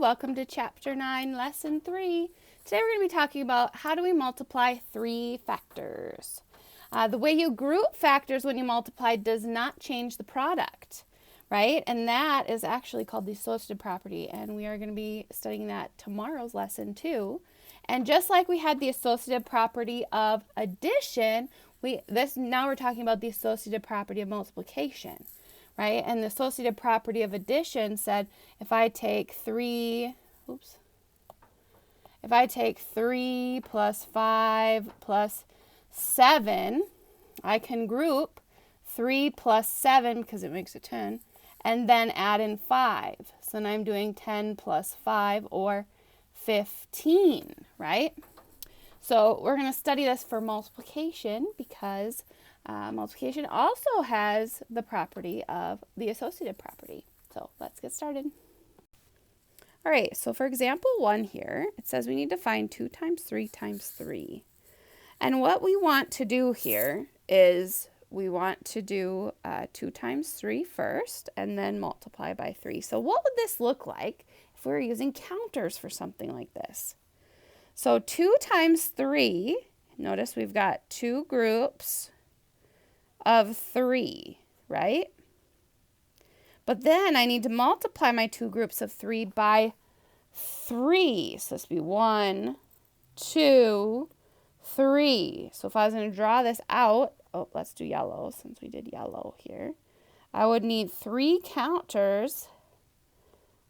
Welcome to Chapter 9, Lesson 3. Today we're going to be talking about how do we multiply three factors. The way you group factors when you multiply does not change the product, right? And that is actually called the associative property, and we are going to be studying that tomorrow's lesson too. And just like we had the associative property of addition, now we're talking about the associative property of multiplication. Right? And the associative property of addition said if I take 3 plus 5 plus 7, I can group 3 plus 7 because it makes it 10, and then add in 5. So then I'm doing 10 plus 5 or 15, right? So we're going to study this for multiplication because multiplication also has the property of the associative property. So let's get started. All right, so for example 1 here, it says we need to find 2 times 3 times 3. And what we want to do here is we want to do 2 times 3 first and then multiply by 3. So what would this look like if we were using counters for something like this? So 2 times 3, notice we've got 2 groups of 3, right? But then I need to multiply my 2 groups of 3 by 3. So this would be 1, 2, 3. So if I was going to draw this out, let's do yellow since we did yellow here. I would need 3 counters.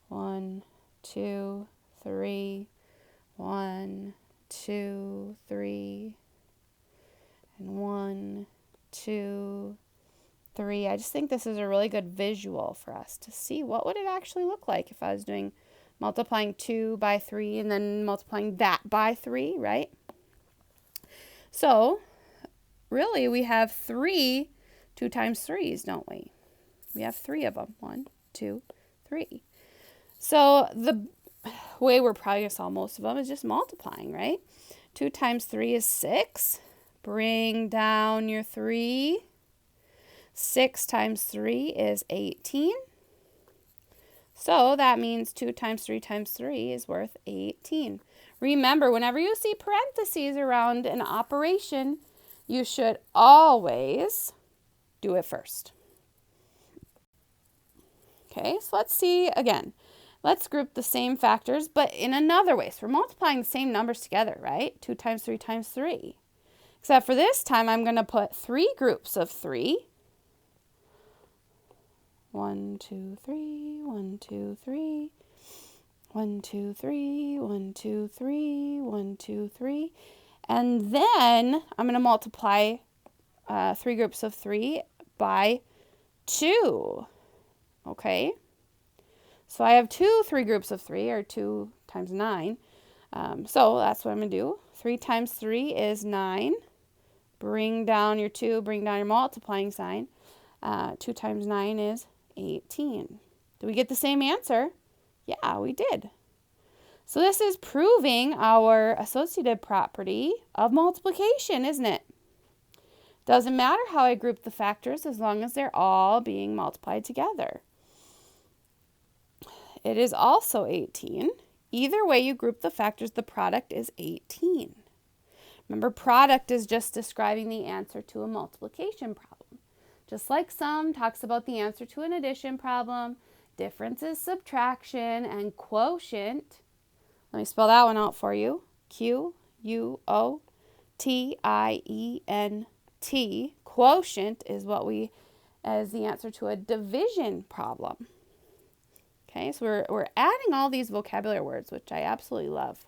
1, 2, 3, 1, 2, 3, and 1, 2, 3. I just think this is a really good visual for us to see what would it actually look like if I was doing multiplying 2 by 3 and then multiplying that by 3, right? So really we have 3 2 times 3's, don't we? We have 3 of them. 1, 2, 3. So the way we're probably going to solve most of them is just multiplying, right? 2 times 3 is 6. Bring down your 3. 6 times 3 is 18. So that means 2 times 3 times 3 is worth 18. Remember, whenever you see parentheses around an operation, you should always do it first. Okay, so let's see again. Let's group the same factors, but in another way. So we're multiplying the same numbers together, right? 2 times 3 times 3. Except for this time, I'm going to put 3 groups of 3. 1, 2, 3, 1, 2, 3, 1, 2, 3, 1, 2, 3, 1, 2, 3. And then I'm going to multiply 3 groups of 3 by 2. Okay? So I have 3 groups of 3, or 2 times 9. So that's what I'm going to do. 3 times 3 is 9. Bring down your 2, bring down your multiplying sign. 2 times 9 is 18. Did we get the same answer? Yeah, we did. So this is proving our associative property of multiplication, isn't it? Doesn't matter how I group the factors as long as they're all being multiplied together. It is also 18. Either way you group the factors, the product is 18. Remember, product is just describing the answer to a multiplication problem. Just like sum talks about the answer to an addition problem, difference is subtraction, and quotient. Let me spell that one out for you. Q-U-O-T-I-E-N-T. Quotient is the answer to a division problem. Okay, so we're adding all these vocabulary words, which I absolutely love.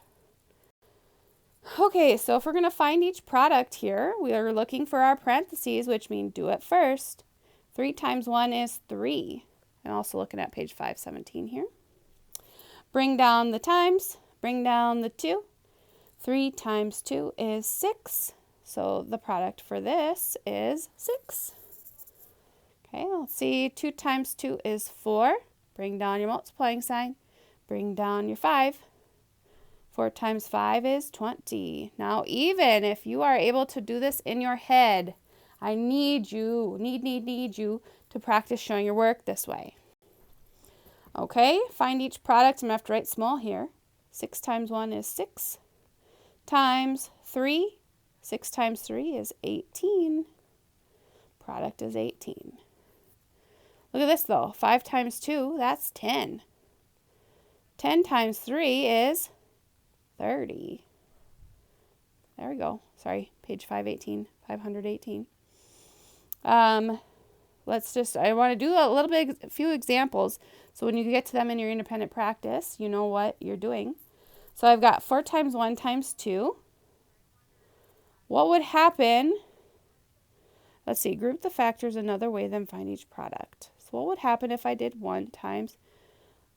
Okay, so if we're going to find each product here, we are looking for our parentheses, which mean do it first. 3 times 1 is 3. I'm also looking at page 517 here. Bring down the times, bring down the 2. 3 times 2 is 6. So the product for this is 6. Okay, let's see. 2 times 2 is 4. Bring down your multiplying sign. Bring down your 5. 4 times 5 is 20. Now, even if you are able to do this in your head, I need you to practice showing your work this way. Okay, find each product. I'm going to have to write small here. 6 times 1 is 6 times 3. 6 times 3 is 18. Product is 18. Look at this though. 5 times 2, that's 10. 10 times 3 is 30. There we go. Sorry, page 518, 518. I want to do a few examples. So when you get to them in your independent practice, you know what you're doing. So I've got 4 times 1 times 2. What would happen? Let's see, group the factors another way, then find each product. So what would happen if I did 1 times,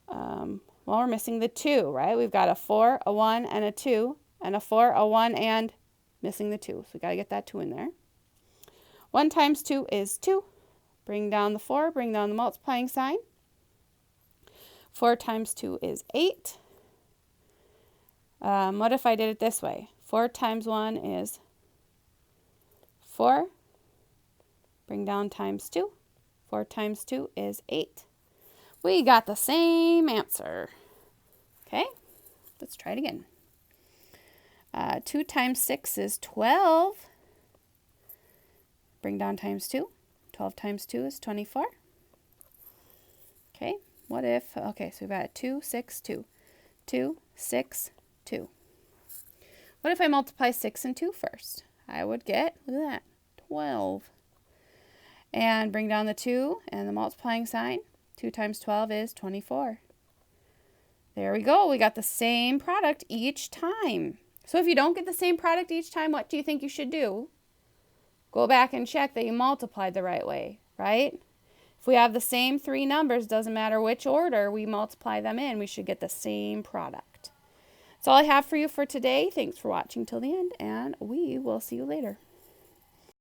well, we're missing the 2, right? We've got a 4, a 1, and a 2, and a 4, a 1, and missing the 2. So we got to get that 2 in there. 1 times 2 is 2. Bring down the 4, bring down the multiplying sign. 4 times 2 is 8. What if I did it this way? 4 times 1 is 4. Bring down times 2. 4 times 2 is 8. We got the same answer. Okay, let's try it again. 2 times 6 is 12. Bring down times 2. 12 times 2 is 24. Okay, what if, okay, so we've got 2, 6, 2. 2, 6, 2. What if I multiply 6 and 2 first? I would get, look at that, 12. And bring down the 2 and the multiplying sign. 2 times 12 is 24. There we go. We got the same product each time. So if you don't get the same product each time, what do you think you should do? Go back and check that you multiplied the right way, right? If we have the same 3 numbers, doesn't matter which order we multiply them in, we should get the same product. That's all I have for you for today. Thanks for watching till the end, and we will see you later.